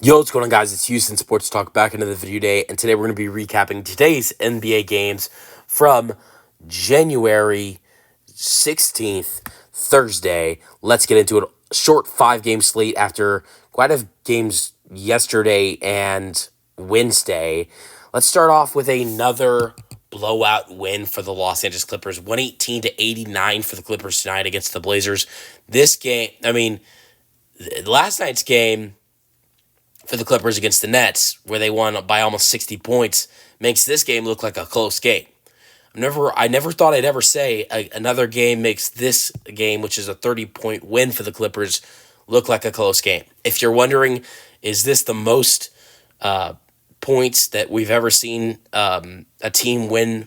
Yo, what's going on, guys? It's Houston Sports Talk back into the video day, and today we're going to be recapping today's NBA games from January 16th, Thursday. Let's get into it. Short 5-game slate after quite a games yesterday and Wednesday. Let's start off with another blowout win for the Los Angeles Clippers, 118-89 for the Clippers tonight against the Blazers. This game, last night's game for the Clippers against the Nets, where they won by almost 60 points, makes this game look like a close game. I never thought I'd ever say another game makes this game, which is a 30-point win for the Clippers, look like a close game. If you're wondering, is this the most points that we've ever seen a team win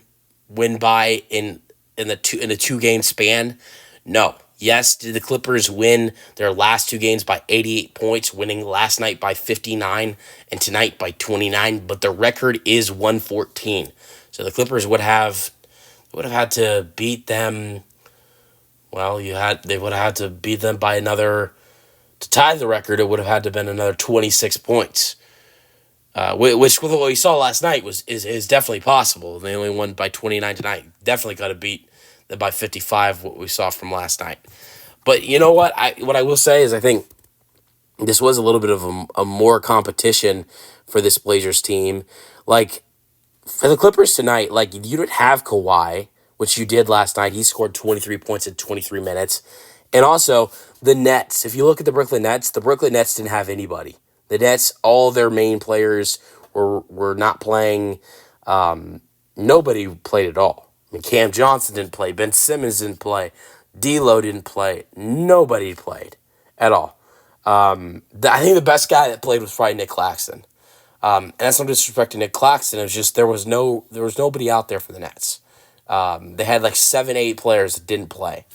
by in a 2-game span? No. Yes, did the Clippers win their last 2 games by 88 points, winning last night by 59 and tonight by 29, but the record is 114. So the Clippers would have had to beat them. Well, they would have had to beat them by another, to tie the record. It would have had to been another 26 points, which with what we saw last night is definitely possible. They only won by 29 tonight. Definitely got to beat them by 55. What we saw from last night. But you know what? What I will say is I think this was a little bit of a more competition for this Blazers team. Like, for the Clippers tonight, like, you didn't have Kawhi, which you did last night. He scored 23 points in 23 minutes. And also, the Nets. If you look at the Brooklyn Nets didn't have anybody. The Nets, all their main players were not playing. Nobody played at all. I mean, Cam Johnson didn't play. Ben Simmons didn't play. D'Lo didn't play. Nobody played at all. I think the best guy that played was probably Nick Claxton. And that's no disrespect to Nick Claxton. It was just there was nobody out there for the Nets. They had like 7-8 players that didn't play.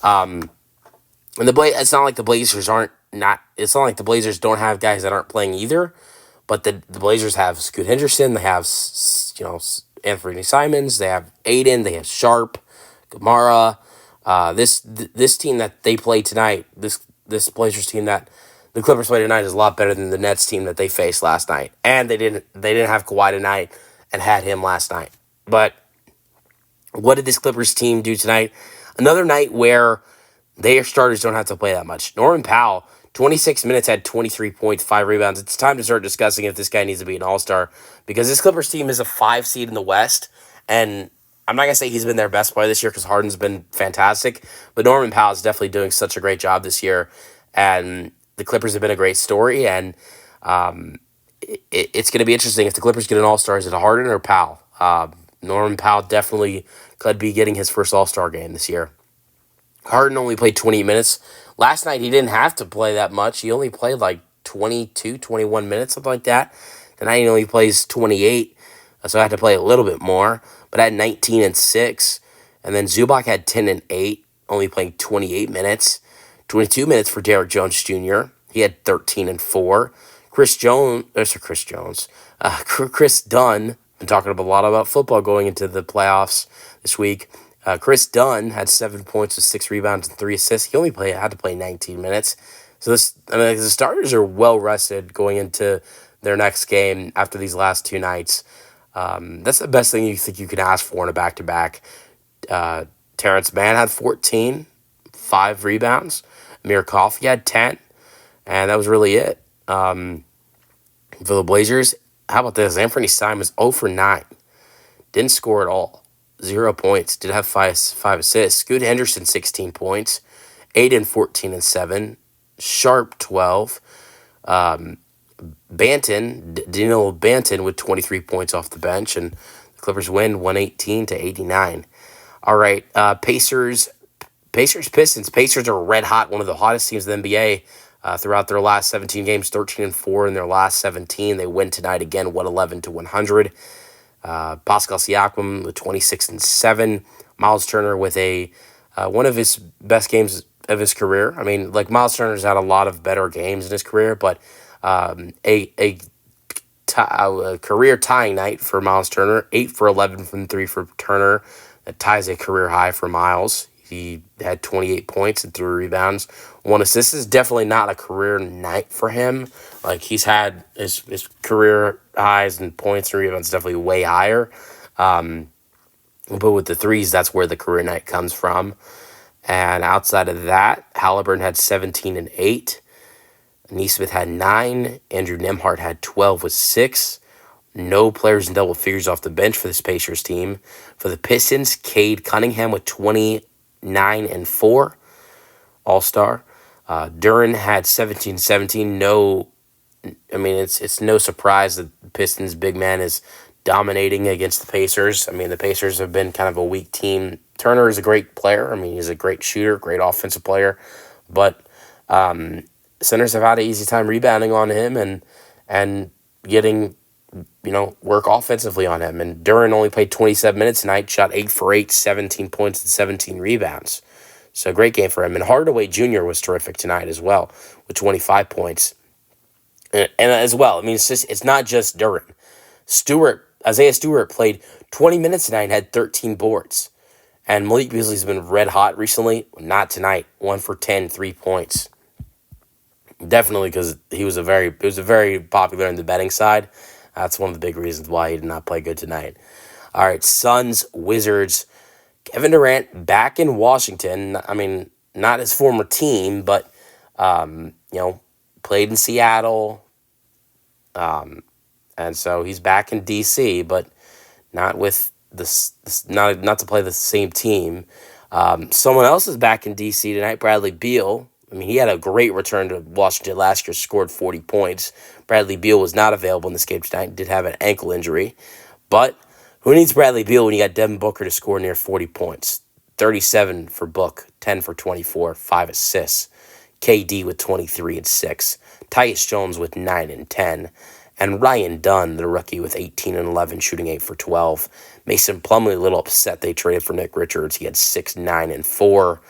And it's not like the Blazers It's not like the Blazers don't have guys that aren't playing either. But the Blazers have Scoot Henderson. They have Anthony Simons. They have Aiden. They have Sharp, Gamara. This team that they play tonight, this Blazers team that the Clippers play tonight is a lot better than the Nets team that they faced last night. And they didn't have Kawhi tonight and had him last night. But what did this Clippers team do tonight? Another night where their starters don't have to play that much. Norman Powell, 26 minutes, had 23 points, 5 rebounds. It's time to start discussing if this guy needs to be an all-star, because this Clippers team is a 5 seed in the West, and I'm not going to say he's been their best player this year because Harden's been fantastic, but Norman Powell is definitely doing such a great job this year, and the Clippers have been a great story, and it's going to be interesting if the Clippers get an all-star. Is it Harden or Powell? Norman Powell definitely could be getting his first all-star game this year. Harden only played 28 minutes. Last night he didn't have to play that much. He only played like 22, 21 minutes, something like that. Tonight he only plays 28, so I had to play a little bit more. But I had 19 and 6. And then Zubac had 10 and 8, only playing 28 minutes. 22 minutes for Derrick Jones Jr. He had 13 and 4. Chris Dunn, been talking a lot about football going into the playoffs this week. Chris Dunn had 7 points with 6 rebounds and 3 assists. He only had to play 19 minutes. So the starters are well rested going into their next game after these last 2 nights. That's the best thing you think you can ask for in a back-to-back. Terrence Mann had 14, 5 rebounds. Amir Coffey had 10, and that was really it. For the Blazers, how about this? Anthony Simons 0 for 9. Didn't score at all. 0 points. Did have 5 assists. Scoot Henderson 16 points. Aiden 14 and 7. Sharp 12. Danilo Banton with 23 points off the bench, and the Clippers win 118-89. All right, Pacers Pistons. Pacers are red hot, one of the hottest teams in the NBA. Throughout their last 17 games, 13 and 4 in their last 17. They win tonight again, 111-100. Pascal Siakam with 26 and 7. Miles Turner with one of his best games of his career. I mean, like, Miles Turner's had a lot of better games in his career, but a career tying night for Miles Turner. 8 for 11 from 3 for Turner. That ties a career high for Miles. He had 28 points and 3 rebounds, 1 assist. This is definitely not a career night for him. Like, he's had his career highs and points and rebounds definitely way higher. But with the threes, that's where the career night comes from. And outside of that, Halliburton had 17 and 8. Neesmith had 9. Andrew Nembhard had 12 with 6. No players in double figures off the bench for this Pacers team. For the Pistons, Cade Cunningham with 29 and 4, All-Star. Duran had 17. It's no surprise that the Pistons' big man is dominating against the Pacers. I mean, the Pacers have been kind of a weak team. Turner is a great player. I mean, he's a great shooter, great offensive player. But centers have had an easy time rebounding on him and getting work offensively on him. And Duran only played 27 minutes tonight, shot 8 for 8, 17 points and 17 rebounds. So great game for him. And Hardaway Jr. was terrific tonight as well with 25 points. And as well, I mean, it's not just Duran. Isaiah Stewart played 20 minutes tonight and had 13 boards. And Malik Beasley's been red hot recently. Not tonight. 1 for 10, 3 points. Definitely because he was very popular in the betting side. That's one of the big reasons why he did not play good tonight. All right, Suns, Wizards. Kevin Durant back in Washington. I mean, not his former team, but, played in Seattle. And so he's back in D.C., but not with not to play the same team. Someone else is back in D.C. tonight, Bradley Beal. I mean, he had a great return to Washington last year, scored 40 points. Bradley Beal was not available in this game tonight, did have an ankle injury. But who needs Bradley Beal when you got Devin Booker to score near 40 points? 37 for Book, 10 for 24, 5 assists. KD with 23 and 6. Tyus Jones with 9 and 10. And Ryan Dunn, the rookie, with 18 and 11, shooting 8 for 12. Mason Plumlee a little upset they traded for Nick Richards. He had 6, 9, and 4.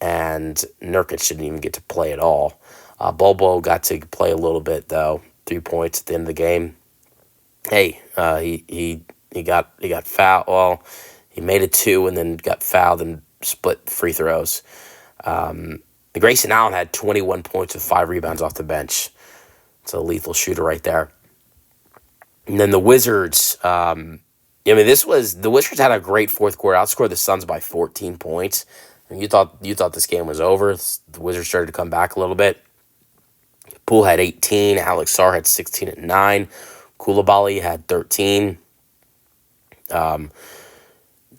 And Nurkic didn't even get to play at all. Bobo got to play a little bit, though. 3 points at the end of the game. Hey, he got fouled. Well, he made it 2 and then got fouled and split free throws. Grayson Allen had 21 points with 5 rebounds off the bench. It's a lethal shooter right there. And then the Wizards. The Wizards had a great fourth quarter. Outscored the Suns by 14 points. And you thought this game was over. The Wizards started to come back a little bit. Poole had 18. Alex Sarr had 16 and 9. Koulibaly had 13.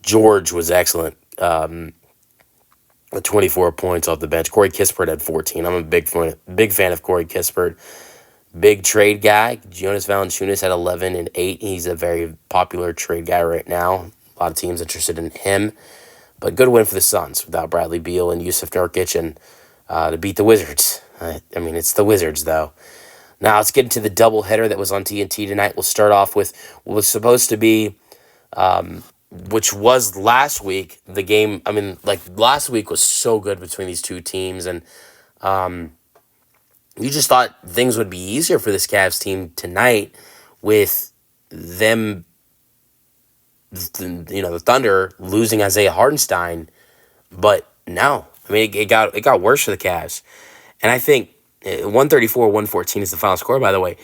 George was excellent. With 24 points off the bench. Corey Kispert had 14. I'm a big fan of Corey Kispert. Big trade guy. Jonas Valanciunas had 11 and 8. He's a very popular trade guy right now. A lot of teams interested in him. But good win for the Suns without Bradley Beal and Yusuf Nurkic and to beat the Wizards. It's the Wizards, though. Now let's get into the doubleheader that was on TNT tonight. We'll start off with what was supposed to be, which was last week, the game. Last week was so good between these two teams. And you just thought things would be easier for this Cavs team tonight with them, the Thunder losing Isaiah Hartenstein. But no, it got worse for the Cavs. And I think 134-114 is the final score, by the way.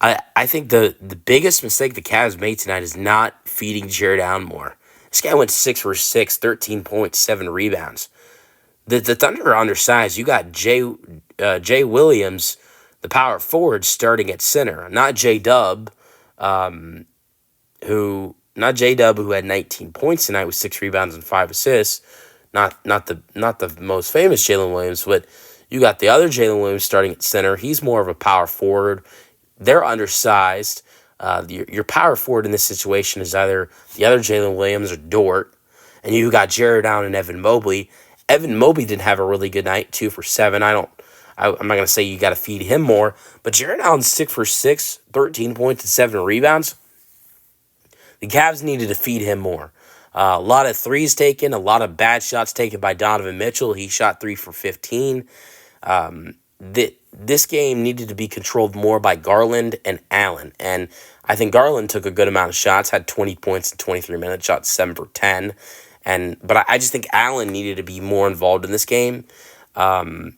I think the biggest mistake the Cavs made tonight is not feeding Jared Allen more. This guy went 6 for 6, 13 points, 7 rebounds. The Thunder are undersized. You got Jay Williams, the power forward, starting at center. Not J-Dub, who had 19 points tonight with 6 rebounds and 5 assists. Not the most famous Jalen Williams, but you got the other Jalen Williams starting at center. He's more of a power forward. They're undersized. Your power forward in this situation is either the other Jalen Williams or Dort. And you got Jared Allen and Evan Mobley. Evan Mobley didn't have a really good night, 2 for 7. I'm not going to say you got to feed him more, but Jared Allen's 6 for 6, 13 points and 7 rebounds. The Cavs needed to feed him more. A lot of threes taken, a lot of bad shots taken by Donovan Mitchell. He shot 3 for 15. This game needed to be controlled more by Garland and Allen. And I think Garland took a good amount of shots, had 20 points in 23 minutes, shot 7 for 10. But I just think Allen needed to be more involved in this game. And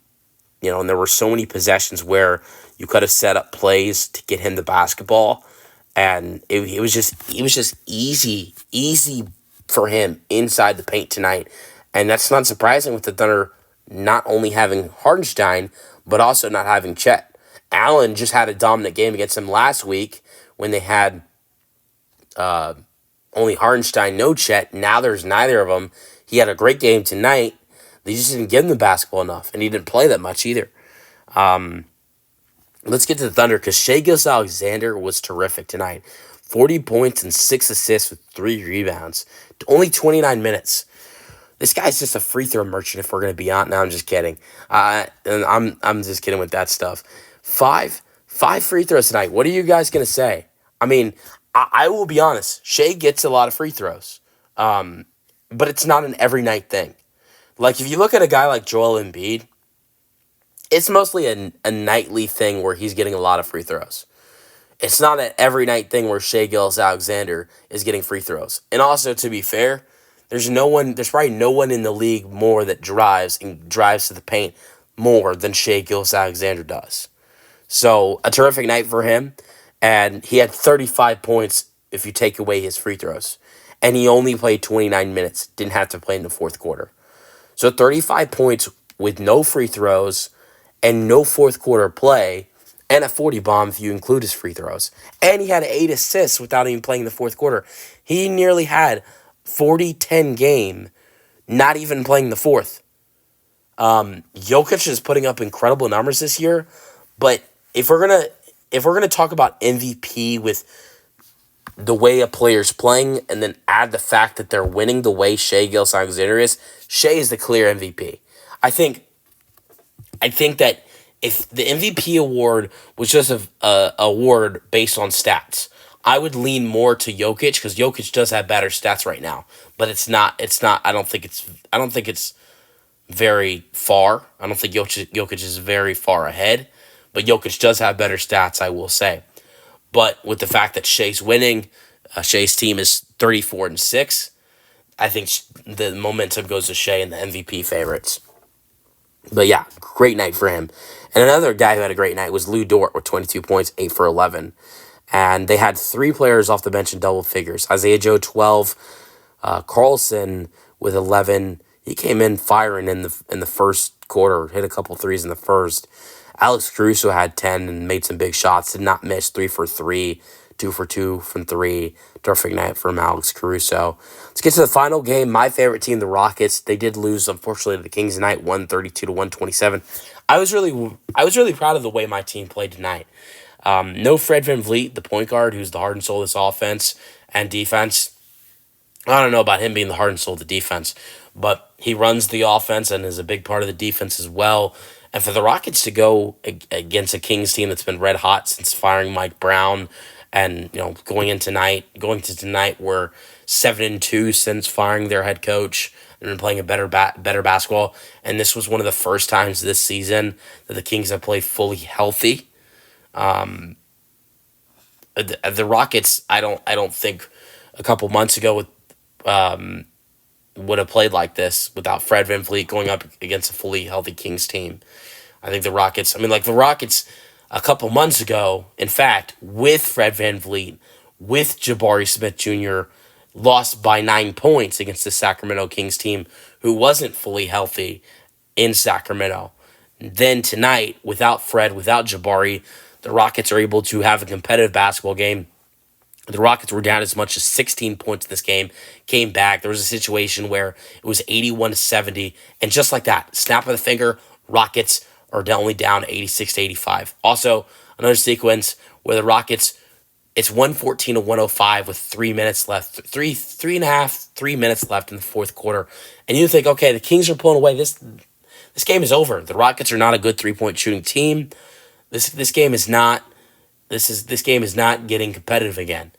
there were so many possessions where you could have set up plays to get him the basketball, and it was just easy for him inside the paint tonight, and that's not surprising with the Thunder not only having Hardenstein but also not having Chet. Allen just had a dominant game against him last week when they had only Hardenstein, no Chet. Now there's neither of them. He had a great game tonight. They just didn't give him the basketball enough, and he didn't play that much either. Let's get to the Thunder because Shai Gilgeous-Alexander was terrific tonight. 40 points and 6 assists with 3 rebounds. Only 29 minutes. This guy's just a free throw merchant if we're going to be on. No, I'm just kidding. And I'm just kidding with that stuff. Five free throws tonight. What are you guys going to say? I mean, I will be honest. Shai gets a lot of free throws. But it's not an every night thing. Like, if you look at a guy like Joel Embiid, it's mostly a nightly thing where he's getting a lot of free throws. It's not an every night thing where Shai Gilgeous-Alexander is getting free throws. And also, to be fair, there's probably no one in the league more that drives to the paint more than Shai Gilgeous-Alexander does. So, a terrific night for him. And he had 35 points if you take away his free throws. And he only played 29 minutes. Didn't have to play in the fourth quarter. So 35 points with no free throws and no fourth quarter play, and a 40 bomb if you include his free throws. And he had 8 assists without even playing the fourth quarter. He nearly had 40-10 game, not even playing the fourth. Jokic is putting up incredible numbers this year, but if we're gonna talk about MVP with the way a player's playing, and then add the fact that they're winning the way Shai Gilgeous-Alexander is, Shai is the clear MVP. I think that if the MVP award was just a award based on stats, I would lean more to Jokic because Jokic does have better stats right now. But it's not. I don't think it's very far. I don't think Jokic is very far ahead. But Jokic does have better stats, I will say. But with the fact that Shai's winning, Shai's team is 34-6. I think the momentum goes to Shai and the MVP favorites. But yeah, great night for him. And another guy who had a great night was Lou Dort with 22 points, 8 for 11. And they had 3 players off the bench in double figures. Isaiah Joe 12, Carlson with 11. He came in firing in the first quarter, hit a couple threes in the first. Alex Caruso had 10 and made some big shots. Did not miss, 3 for 3, 2 for 2 from 3. Terrific night from Alex Caruso. Let's get to the final game. My favorite team, the Rockets. They did lose, unfortunately, to the Kings tonight, 132-127. I was really proud of the way my team played tonight. No Fred VanVleet, the point guard, who's the heart and soul of this offense and defense. I don't know about him being the heart and soul of the defense, but he runs the offense and is a big part of the defense as well. And for the Rockets to go against a Kings team that's been red hot since firing Mike Brown, and going to tonight we're 7-2 since firing their head coach and been playing a better basketball. And this was one of the first times this season that the Kings have played fully healthy. The Rockets, I don't think a couple months ago would have played like this without Fred VanVleet going up against a fully healthy Kings team. I think the Rockets a couple months ago, in fact, with Fred VanVleet, with Jabari Smith Jr., lost by 9 points against the Sacramento Kings team who wasn't fully healthy in Sacramento. Then tonight, without Fred, without Jabari, the Rockets are able to have a competitive basketball game. The Rockets were down as much as 16 points in this game, came back. There was a situation where it was 81-70, and just like that, snap of the finger, Rockets are only down 86-85. Also, another sequence where the Rockets, it's 114-105 with 3 minutes left, 3 minutes left in the fourth quarter, and you think, okay, the Kings are pulling away. This game is over. The Rockets are not a good 3-point shooting team. This game is not getting competitive again.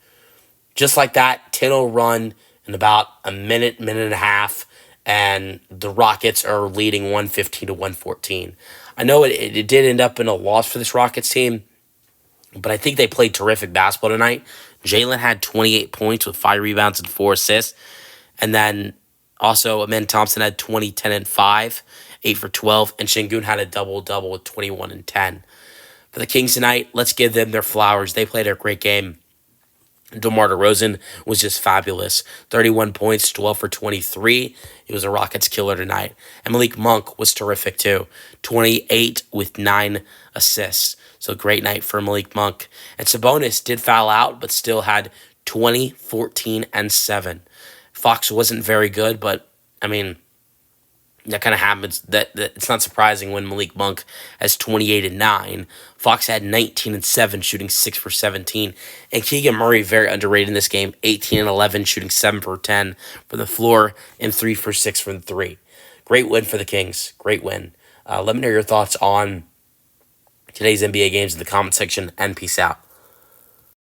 Just like that, 10-0 run in about a minute and a half, and the Rockets are leading 115-114. I know it did end up in a loss for this Rockets team, but I think they played terrific basketball tonight. Jalen had 28 points with 5 rebounds and 4 assists, and then Also, Amen Thompson had 20, 10, and 5, 8 for 12, and Şengün had a double-double with 21 and 10. For the Kings tonight, let's give them their flowers. They played a great game. DeMar DeRozan was just fabulous. 31 points, 12 for 23. He was a Rockets killer tonight. And Malik Monk was terrific too. 28 with 9 assists. So great night for Malik Monk. And Sabonis did foul out, but still had 20, 14, and 7. Fox wasn't very good, but I mean, that kind of happens. That it's not surprising when Malik Monk has 28 and 9. Fox had 19 and 7, shooting 6 for 17. And Keegan Murray, very underrated in this game, 18 and 11, shooting 7 for 10 from the floor and 3 for 6 from 3. Great win for the Kings. Great win. Let me know your thoughts on today's NBA games in the comment section, and peace out.